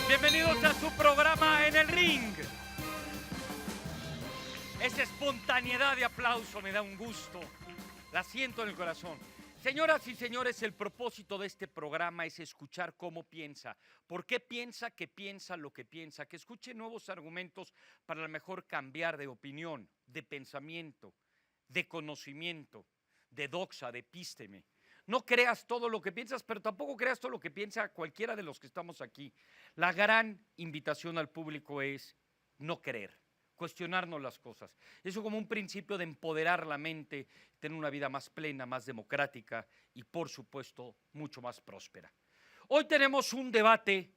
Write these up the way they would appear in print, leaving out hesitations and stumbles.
Bienvenidos a su programa En el Ring. Esa espontaneidad de aplauso me da un gusto. La siento en el corazón. Señoras y señores, el propósito de este programa es escuchar cómo piensa, por qué piensa, que piensa lo que piensa, que escuche nuevos argumentos para a lo mejor cambiar de opinión, de pensamiento, de conocimiento, de doxa, de epísteme. No creas todo lo que piensas, pero tampoco creas todo lo que piensa cualquiera de los que estamos aquí. La gran invitación al público es no creer, cuestionarnos las cosas. Eso como un principio de empoderar la mente, tener una vida más plena, más democrática y, por supuesto, mucho más próspera. Hoy tenemos un debate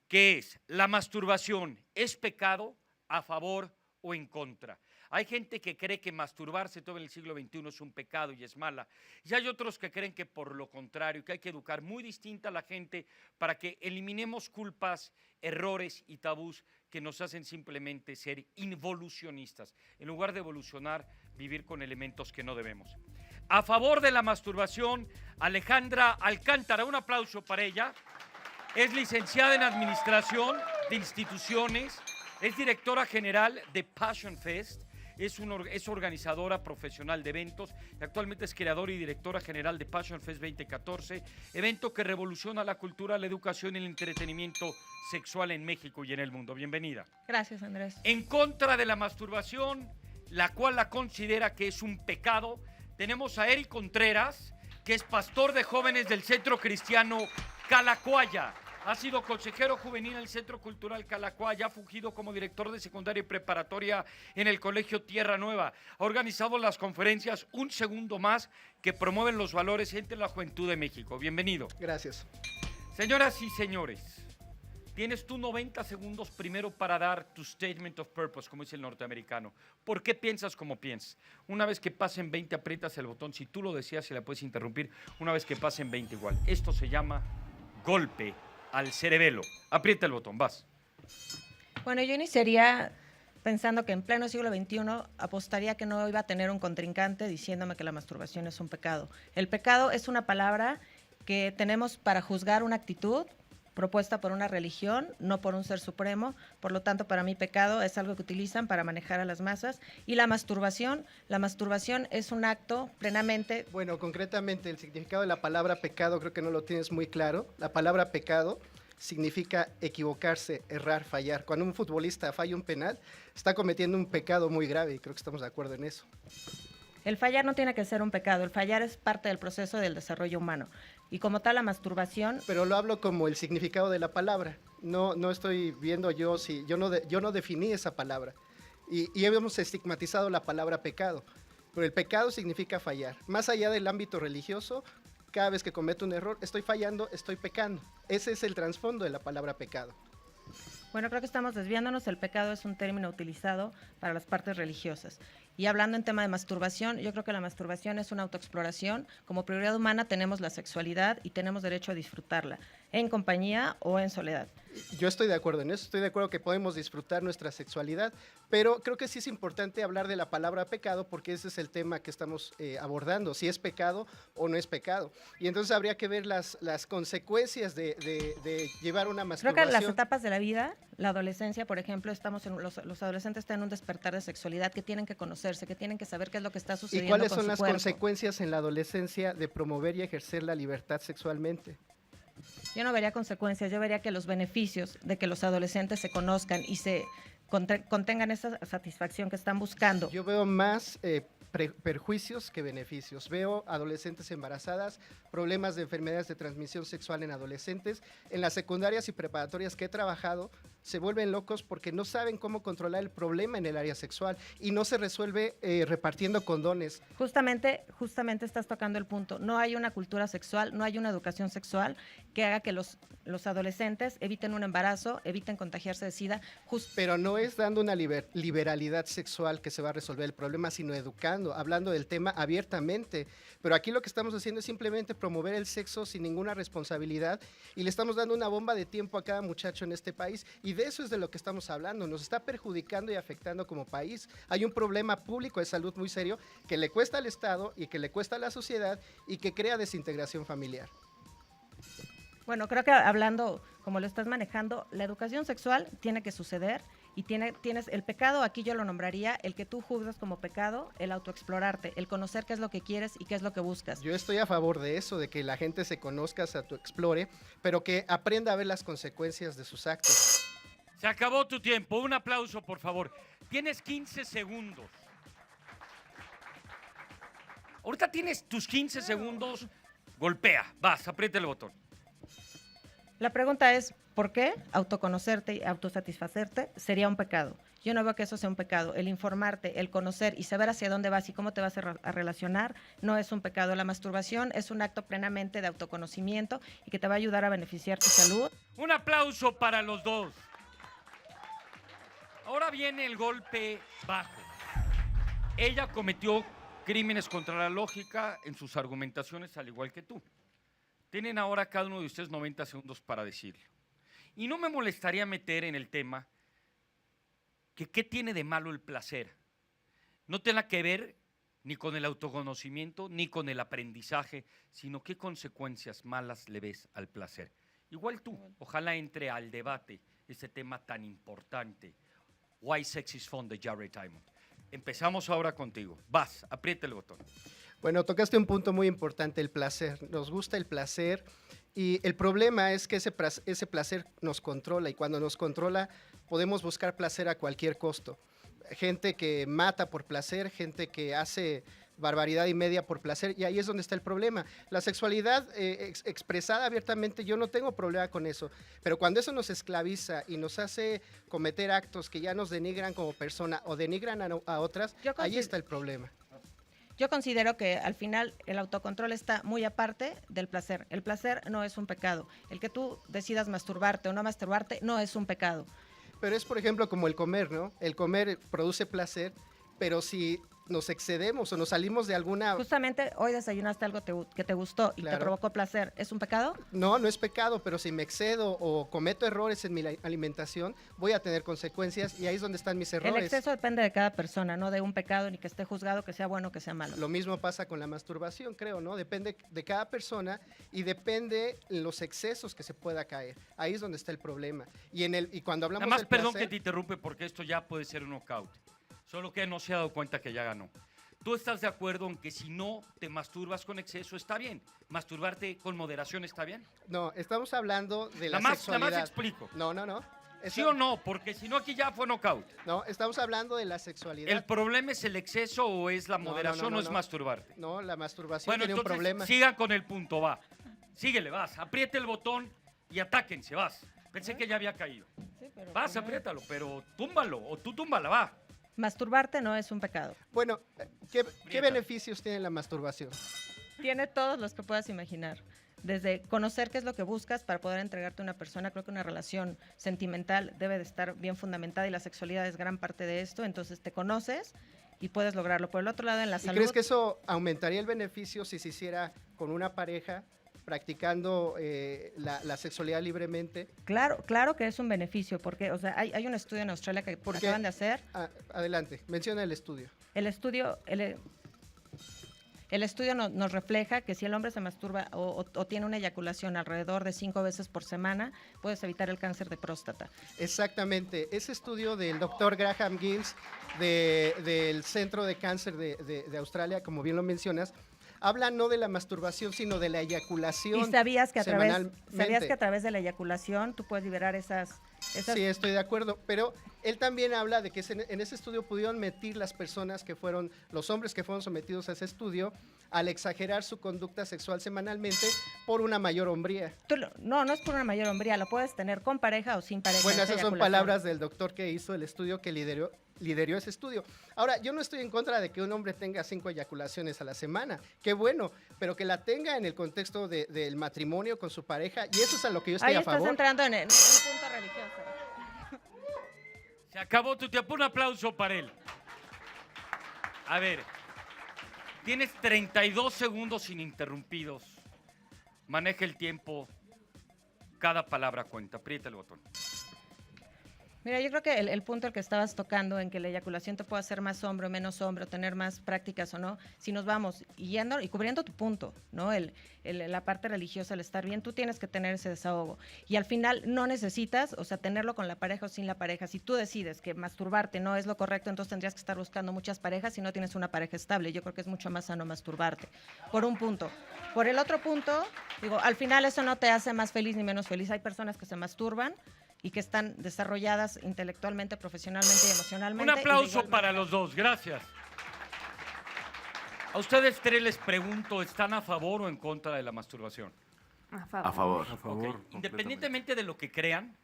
que es: ¿la masturbación es pecado, a favor o en contra? Hay gente que cree que masturbarse todo en el siglo XXI es un pecado y es mala. Y hay otros que creen que por lo contrario, que hay que educar muy distinta a la gente para que eliminemos culpas, errores y tabús que nos hacen simplemente ser involucionistas. En lugar de evolucionar, vivir con elementos que no debemos. A favor de la masturbación, Alejandra Alcántara. Un aplauso para ella. Es licenciada en Administración de Instituciones, es directora general de Passion Fest, es organizadora profesional de eventos y actualmente es creadora y directora general de Passion Fest 2014, evento que revoluciona la cultura, la educación y el entretenimiento sexual en México y en el mundo. Bienvenida. Gracias, Andrés. En contra de la masturbación, la cual la considera que es un pecado, tenemos a Eric Contreras, que es pastor de jóvenes del Centro Cristiano Calacuaya. Ha sido consejero juvenil en el Centro Cultural Calacuaya, ha fungido como director de secundaria y preparatoria en el Colegio Tierra Nueva. Ha organizado las conferencias Un Segundo Más, que promueven los valores entre la juventud de México. Bienvenido. Gracias. Señoras y señores, tienes tú 90 segundos primero para dar tu statement of purpose, como dice el norteamericano. ¿Por qué piensas como piensas? Una vez que pasen 20, aprietas el botón. Si tú lo deseas, se la puedes interrumpir. Una vez que pasen 20 igual. Esto se llama golpe al cerebelo. Aprieta el botón, vas. Bueno, yo iniciaría pensando que en pleno siglo XXI apostaría que no iba a tener un contrincante diciéndome que la masturbación es un pecado. El pecado es una palabra que tenemos para juzgar una actitud propuesta por una religión, no por un ser supremo. Por lo tanto, para mí pecado es algo que utilizan para manejar a las masas. Y la masturbación es un acto plenamente... Bueno, concretamente el significado de la palabra pecado creo que no lo tienes muy claro. La palabra pecado significa equivocarse, errar, fallar. Cuando un futbolista falla un penal, está cometiendo un pecado muy grave y creo que estamos de acuerdo en eso. El fallar no tiene que ser un pecado, el fallar es parte del proceso del desarrollo humano. Y como tal, la masturbación... Pero lo hablo como el significado de la palabra. No estoy viendo yo no definí esa palabra. Y hemos estigmatizado la palabra pecado. Pero el pecado significa fallar. Más allá del ámbito religioso, cada vez que cometo un error, estoy fallando, estoy pecando. Ese es el trasfondo de la palabra pecado. Bueno, creo que estamos desviándonos. El pecado es un término utilizado para las partes religiosas. Y hablando en tema de masturbación, yo creo que la masturbación es una autoexploración. Como prioridad humana tenemos la sexualidad y tenemos derecho a disfrutarla, en compañía o en soledad. Yo estoy de acuerdo en eso, estoy de acuerdo que podemos disfrutar nuestra sexualidad, pero creo que sí es importante hablar de la palabra pecado porque ese es el tema que estamos abordando, si es pecado o no es pecado. Y entonces habría que ver las consecuencias de llevar una masturbación. Creo que las etapas de la vida, la adolescencia, por ejemplo, los adolescentes están en un despertar de sexualidad que tienen que conocerse, que tienen que saber qué es lo que está sucediendo. ¿Y cuáles con son su las cuerpo. consecuencias en la adolescencia de promover y ejercer la libertad sexualmente? Yo no vería consecuencias, yo vería que los beneficios de que los adolescentes se conozcan y se contengan esa satisfacción que están buscando. Yo veo más perjuicios que beneficios. Veo adolescentes embarazadas, problemas de enfermedades de transmisión sexual en adolescentes. En las secundarias y preparatorias que he trabajado, se vuelven locos porque no saben cómo controlar el problema en el área sexual y no se resuelve repartiendo condones. Justamente estás tocando el punto. No hay una cultura sexual, no hay una educación sexual que haga que los adolescentes eviten un embarazo, eviten contagiarse de SIDA. Pero no es dando una liberalidad sexual que se va a resolver el problema, sino educando, hablando del tema abiertamente. Pero aquí lo que estamos haciendo es simplemente promover el sexo sin ninguna responsabilidad y le estamos dando una bomba de tiempo a cada muchacho en este país y de eso es de lo que estamos hablando. Nos está perjudicando y afectando como país. Hay un problema público de salud muy serio que le cuesta al Estado y que le cuesta a la sociedad y que crea desintegración familiar. Bueno, creo que hablando como lo estás manejando, la educación sexual tiene que suceder y tienes el pecado, aquí yo lo nombraría, el que tú juzgas como pecado, el autoexplorarte, el conocer qué es lo que quieres y qué es lo que buscas. Yo estoy a favor de eso, de que la gente se conozca, se autoexplore, pero que aprenda a ver las consecuencias de sus actos. Se acabó tu tiempo. Un aplauso, por favor. Tienes 15 segundos. Ahorita tienes tus 15 segundos. Golpea. Vas, aprieta el botón. La pregunta es, ¿por qué autoconocerte y autosatisfacerte sería un pecado? Yo no veo que eso sea un pecado. El informarte, el conocer y saber hacia dónde vas y cómo te vas a relacionar no es un pecado. La masturbación es un acto plenamente de autoconocimiento y que te va a ayudar a beneficiar tu salud. Un aplauso para los dos. Ahora viene el golpe bajo. Ella cometió crímenes contra la lógica en sus argumentaciones, al igual que tú. Tienen ahora cada uno de ustedes 90 segundos para decirlo. Y no me molestaría meter en el tema que qué tiene de malo el placer. No tiene que ver ni con el autoconocimiento ni con el aprendizaje, sino qué consecuencias malas le ves al placer. Igual tú, ojalá entre al debate este tema tan importante. Why Sex is Fun de Jared Diamond. Empezamos ahora contigo. Vas, aprieta el botón. Bueno, tocaste un punto muy importante, el placer. Nos gusta el placer y el problema es que ese placer nos controla y cuando nos controla podemos buscar placer a cualquier costo. Gente que mata por placer, gente que hace barbaridad y media por placer y ahí es donde está el problema. La sexualidad expresada abiertamente, yo no tengo problema con eso, pero cuando eso nos esclaviza y nos hace cometer actos que ya nos denigran como persona o denigran a otras, ahí está el problema. Yo considero que al final el autocontrol está muy aparte del placer. El placer no es un pecado. El que tú decidas masturbarte o no masturbarte no es un pecado. Pero es, por ejemplo, como el comer, ¿no? El comer produce placer, pero si nos excedemos o nos salimos de alguna... Justamente hoy desayunaste algo que te gustó y Claro. te provocó placer. ¿Es un pecado? No, no es pecado, pero si me excedo o cometo errores en mi alimentación, voy a tener consecuencias y ahí es donde están mis errores. El exceso depende de cada persona, no de un pecado ni que esté juzgado, que sea bueno o que sea malo. Lo mismo pasa con la masturbación, creo, ¿no? Depende de cada persona y depende los excesos que se pueda caer. Ahí es donde está el problema. Y cuando hablamos Nada más, del perdón placer, que te interrumpe porque esto ya puede ser un knockout. Solo que no se ha dado cuenta que ya ganó. ¿Tú estás de acuerdo en que si no te masturbas con exceso está bien? ¿Masturbarte con moderación está bien? no, estamos hablando de la Nada sexualidad. más explico. No. ¿Sí o no? Porque si no aquí ya fue knockout. No, estamos hablando de la sexualidad. ¿El problema es el exceso o es la moderación o es masturbarte? No, la masturbación Bueno, tiene un entonces problema. sigan con el punto, va. Síguele, vas. Apriete el botón y atáquense, vas. Pensé que ya había caído. Sí, pero Vas, apriétalo, pero túmbalo o tú túmbala, va. Masturbarte no es un pecado. Bueno, ¿qué Aprieta. beneficios tiene la masturbación? Tiene todos los que puedas imaginar. Desde conocer qué es lo que buscas para poder entregarte a una persona, creo que una relación sentimental debe de estar bien fundamentada y la sexualidad es gran parte de esto, entonces te conoces y puedes lograrlo. Por el otro lado, en la ¿Y salud... crees que eso aumentaría el beneficio si se hiciera con una pareja practicando la sexualidad libremente? Claro que es un beneficio, porque o sea, hay un estudio en Australia que ¿Por qué? acaban de hacer. Adelante, menciona el estudio. El estudio nos refleja que si el hombre se masturba o tiene una eyaculación alrededor de 5 veces por semana, puedes evitar el cáncer de próstata. Exactamente, ese estudio del doctor Graham Gills del Centro de Cáncer de Australia, como bien lo mencionas, habla no de la masturbación, sino de la eyaculación. ¿Y sabías que a semanalmente. través de la eyaculación tú puedes liberar esas... Sí, estoy de acuerdo, pero él también habla de que en ese estudio pudieron meter las personas que fueron, los hombres que fueron sometidos a ese estudio, al exagerar su conducta sexual semanalmente por una mayor hombría. No es por una mayor hombría, lo puedes tener con pareja o sin pareja. Bueno, esa esas son eyaculación. palabras del doctor que hizo el estudio, que lideró ese estudio. Ahora, yo no estoy en contra de que un hombre tenga 5 eyaculaciones a la semana, qué bueno, pero que la tenga en el contexto del matrimonio con su pareja, y eso es a lo que yo estoy Ahí a estás favor. entrando en un punto religioso. Se acabó tu tiempo. Un aplauso para él. A ver, tienes 32 segundos ininterrumpidos. Maneja el tiempo. Cada palabra cuenta. Aprieta el botón. Mira, yo creo que el punto al que estabas tocando, en que la eyaculación te puede hacer más hombre o menos hombre, o tener más prácticas o no, si nos vamos yendo y cubriendo tu punto, ¿no? La parte religiosa, el estar bien, tú tienes que tener ese desahogo. Y al final no necesitas, o sea, tenerlo con la pareja o sin la pareja. Si tú decides que masturbarte no es lo correcto, entonces tendrías que estar buscando muchas parejas si no tienes una pareja estable. Yo creo que es mucho más sano masturbarte, por un punto. Por el otro punto, digo, al final eso no te hace más feliz ni menos feliz. Hay personas que se masturban y que están desarrolladas intelectualmente, profesionalmente y emocionalmente. Un aplauso para los dos, gracias. A ustedes tres les pregunto, ¿están a favor o en contra de la masturbación? A favor. A favor. A favor. Ok. Independientemente de lo que crean,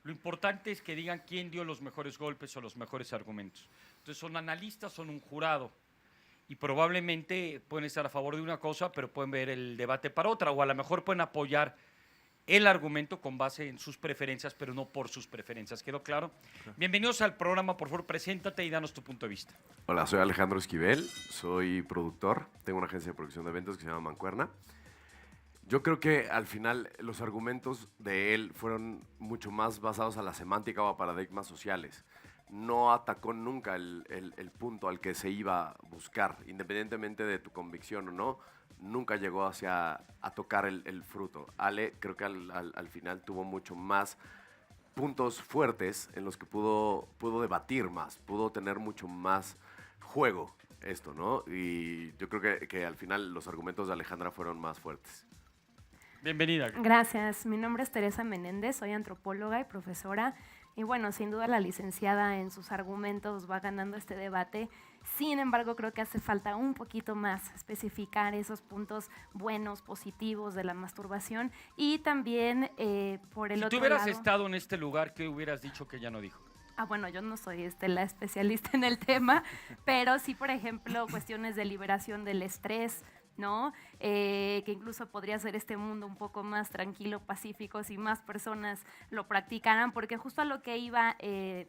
lo importante es que digan quién dio los mejores golpes o los mejores argumentos. Entonces son analistas, son un jurado y probablemente pueden estar a favor de una cosa, pero pueden ver el debate para otra, o a lo mejor pueden apoyar el argumento con base en sus preferencias, pero no por sus preferencias. ¿Quedó claro? Bienvenidos al programa, por favor, preséntate y danos tu punto de vista. Hola, soy Alejandro Esquivel, soy productor, tengo una agencia de producción de eventos que se llama Mancuerna. Yo creo que al final los argumentos de él fueron mucho más basados a la semántica o a paradigmas sociales. No atacó nunca el punto al que se iba a buscar, independientemente de tu convicción o no, nunca llegó a tocar el fruto. Ale creo que al final tuvo mucho más puntos fuertes en los que pudo debatir más, pudo tener mucho más juego esto, ¿no? Y yo creo que al final los argumentos de Alejandra fueron más fuertes. Bienvenida. Gracias. Mi nombre es Teresa Menéndez, soy antropóloga y profesora. Y bueno, sin duda la licenciada en sus argumentos va ganando este debate. Sin embargo, creo que hace falta un poquito más especificar esos puntos buenos, positivos de la masturbación. Y también por el Si otro tú hubieras lado... estado en este lugar, ¿qué hubieras dicho que ella no dijo? Bueno, yo no soy la especialista en el tema, pero sí, por ejemplo, cuestiones de liberación del estrés, ¿no? Que incluso podría ser este mundo un poco más tranquilo, pacífico, si más personas lo practicaran, porque justo a lo que iba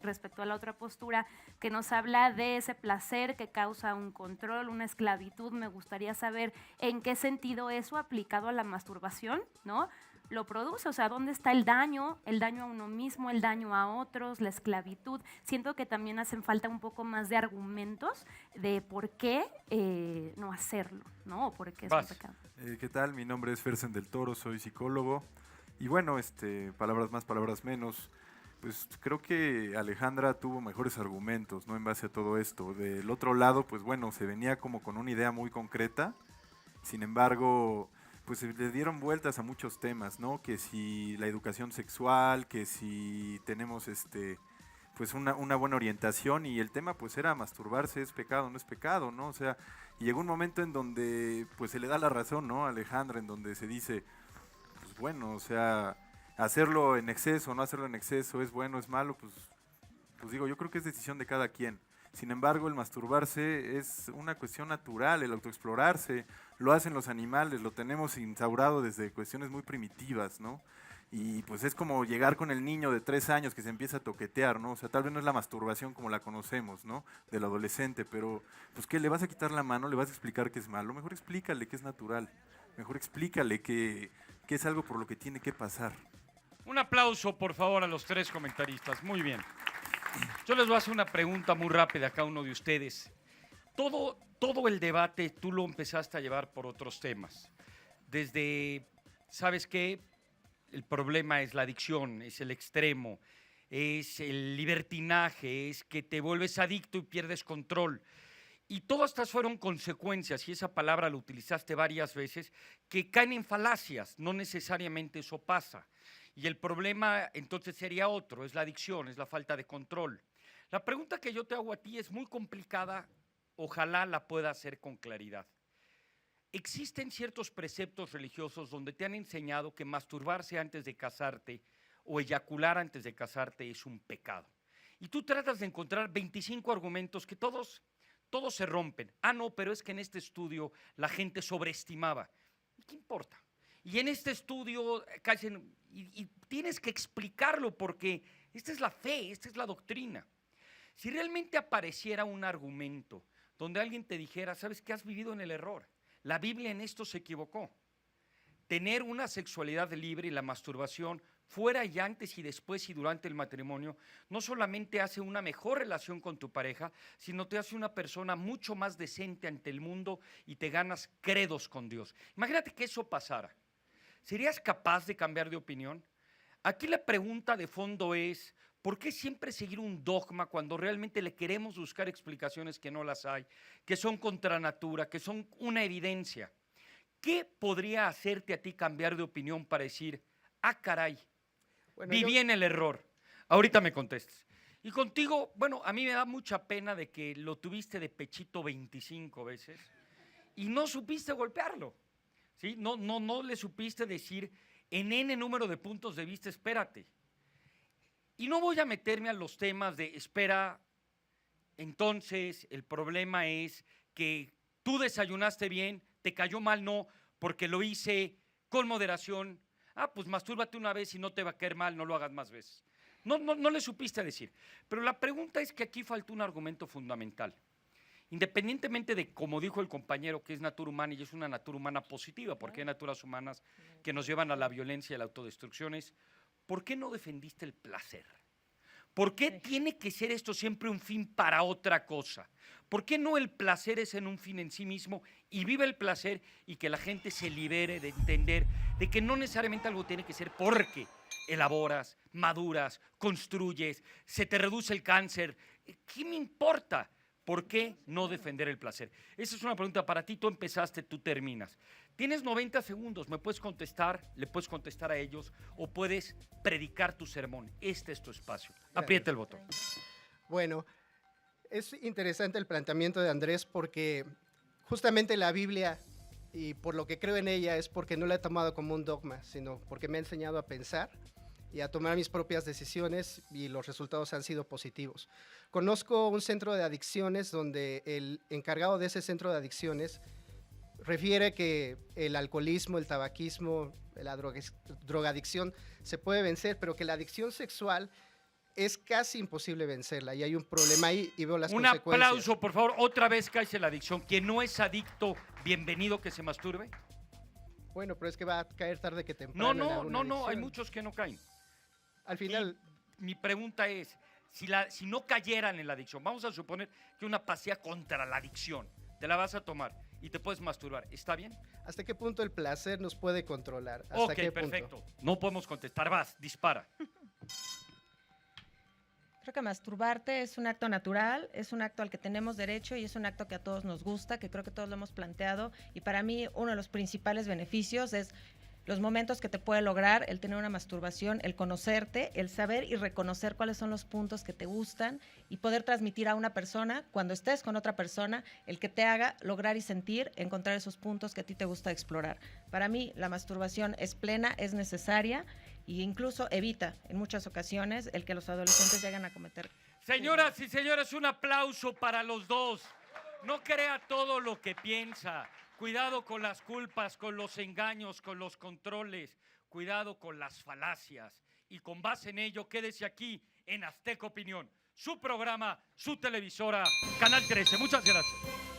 respecto a la otra postura, que nos habla de ese placer que causa un control, una esclavitud, me gustaría saber en qué sentido eso aplicado a la masturbación, ¿no? Lo produce, o sea, ¿dónde está el daño a uno mismo, el daño a otros, la esclavitud? Siento que también hacen falta un poco más de argumentos de por qué no hacerlo, ¿no? O por qué es un pecado. ¿Qué tal? Mi nombre es Fersen del Toro, soy psicólogo. Y bueno, palabras más, palabras menos. Pues creo que Alejandra tuvo mejores argumentos, ¿no? En base a todo esto. Del otro lado, pues bueno, se venía como con una idea muy concreta. Sin embargo, pues le dieron vueltas a muchos temas, ¿no? Que si la educación sexual, que si tenemos pues una buena orientación, y el tema pues era masturbarse, es pecado, no es pecado, ¿no? O sea, y llegó un momento en donde pues se le da la razón, ¿no? A Alejandra, en donde se dice, pues bueno, o sea, hacerlo en exceso, no hacerlo en exceso, es bueno, es malo, pues digo, yo creo que es decisión de cada quien. Sin embargo, el masturbarse es una cuestión natural, el autoexplorarse, lo hacen los animales, lo tenemos instaurado desde cuestiones muy primitivas, ¿no? Y pues es como llegar con el niño de 3 años que se empieza a toquetear, ¿no? O sea, tal vez no es la masturbación como la conocemos, ¿no? Del adolescente, pero pues ¿qué? ¿Le vas a quitar la mano? ¿Le vas a explicar que es malo? Mejor explícale que es natural, mejor explícale que es algo por lo que tiene que pasar. Un aplauso, por favor, a los tres comentaristas. Muy bien. Yo les voy a hacer una pregunta muy rápida a cada uno de ustedes. Todo el debate tú lo empezaste a llevar por otros temas. Desde, ¿sabes qué? El problema es la adicción, es el extremo, es el libertinaje, es que te vuelves adicto y pierdes control. Y todas estas fueron consecuencias, y esa palabra la utilizaste varias veces, que caen en falacias. No necesariamente eso pasa. Y el problema entonces sería otro, es la adicción, es la falta de control. La pregunta que yo te hago a ti es muy complicada, ojalá la pueda hacer con claridad. Existen ciertos preceptos religiosos donde te han enseñado que masturbarse antes de casarte o eyacular antes de casarte es un pecado. Y tú tratas de encontrar 25 argumentos que todos se rompen. Ah, no, pero es que en este estudio la gente sobreestimaba. ¿Qué importa? Y en este estudio y tienes que explicarlo porque esta es la fe, esta es la doctrina. Si realmente apareciera un argumento donde alguien te dijera, ¿sabes qué? Has vivido en el error. La Biblia en esto se equivocó. Tener una sexualidad libre y la masturbación fuera y antes y después y durante el matrimonio, no solamente hace una mejor relación con tu pareja, sino te hace una persona mucho más decente ante el mundo y te ganas credos con Dios. Imagínate que eso pasara. ¿Serías capaz de cambiar de opinión? Aquí la pregunta de fondo es, ¿por qué siempre seguir un dogma cuando realmente le queremos buscar explicaciones que no las hay, que son contra natura, que son una evidencia? ¿Qué podría hacerte a ti cambiar de opinión para decir, ah, caray, Bueno, viví en el error? Ahorita me contestes. Y contigo, bueno, a mí me da mucha pena de que lo tuviste de pechito 25 veces y no supiste golpearlo, ¿sí? No le supiste decir en N número de puntos de vista, espérate. Y no voy a meterme a los temas de, espera, entonces el problema es que tú desayunaste bien, te cayó mal, no, porque lo hice con moderación. Ah, pues mastúrbate una vez y no te va a caer mal, no lo hagas más veces. No le supiste decir. Pero la pregunta es que aquí falta un argumento fundamental. Independientemente de, como dijo el compañero, que es natura humana y es una natura humana positiva, porque hay naturas humanas que nos llevan a la violencia y a la autodestrucción, ¿por qué no defendiste el placer? ¿Por qué tiene que ser esto siempre un fin para otra cosa? ¿Por qué no el placer es en un fin en sí mismo y vive el placer y que la gente se libere de entender de que no necesariamente algo tiene que ser porque elaboras, maduras, construyes, se te reduce el cáncer? ¿Qué me importa? ¿Por qué no defender el placer? Esa es una pregunta para ti, tú empezaste, tú terminas. Tienes 90 segundos, me puedes contestar, le puedes contestar a ellos o puedes predicar tu sermón. Este es tu espacio. Aprieta el botón. Bueno, es interesante el planteamiento de Andrés porque justamente la Biblia, y por lo que creo en ella, es porque no la he tomado como un dogma, sino porque me ha enseñado a pensar y a tomar mis propias decisiones y los resultados han sido positivos. Conozco un centro de adicciones donde el encargado de ese centro de adicciones refiere que el alcoholismo, el tabaquismo, la drogadicción se puede vencer, pero que la adicción sexual es casi imposible vencerla y hay un problema ahí y veo las Un consecuencias. aplauso, por favor. Otra vez cae en la adicción. Quien no es adicto, bienvenido que se masturbe. Bueno, pero es que va a caer tarde que temprano. No, hay muchos que no caen. Al final, Mi pregunta es, si no cayeran en la adicción, vamos a suponer que una pasea contra la adicción, te la vas a tomar y te puedes masturbar, ¿está bien? ¿hasta qué punto el placer nos puede controlar? ¿Hasta Ok, qué punto? perfecto. No podemos contestar, vas, dispara. Creo que masturbarte es un acto natural, es un acto al que tenemos derecho y es un acto que a todos nos gusta, que creo que todos lo hemos planteado. Y para mí uno de los principales beneficios es los momentos que te puede lograr el tener una masturbación, el conocerte, el saber y reconocer cuáles son los puntos que te gustan y poder transmitir a una persona, cuando estés con otra persona, el que te haga lograr y sentir, encontrar esos puntos que a ti te gusta explorar. Para mí la masturbación es plena, es necesaria e incluso evita en muchas ocasiones el que los adolescentes lleguen a cometer. Señoras y señores, un aplauso para los dos. No crea todo lo que piensa. Cuidado con las culpas, con los engaños, con los controles. Cuidado con las falacias. Y con base en ello, quédese aquí en Azteca Opinión. Su programa, su televisora, Canal 13. Muchas gracias.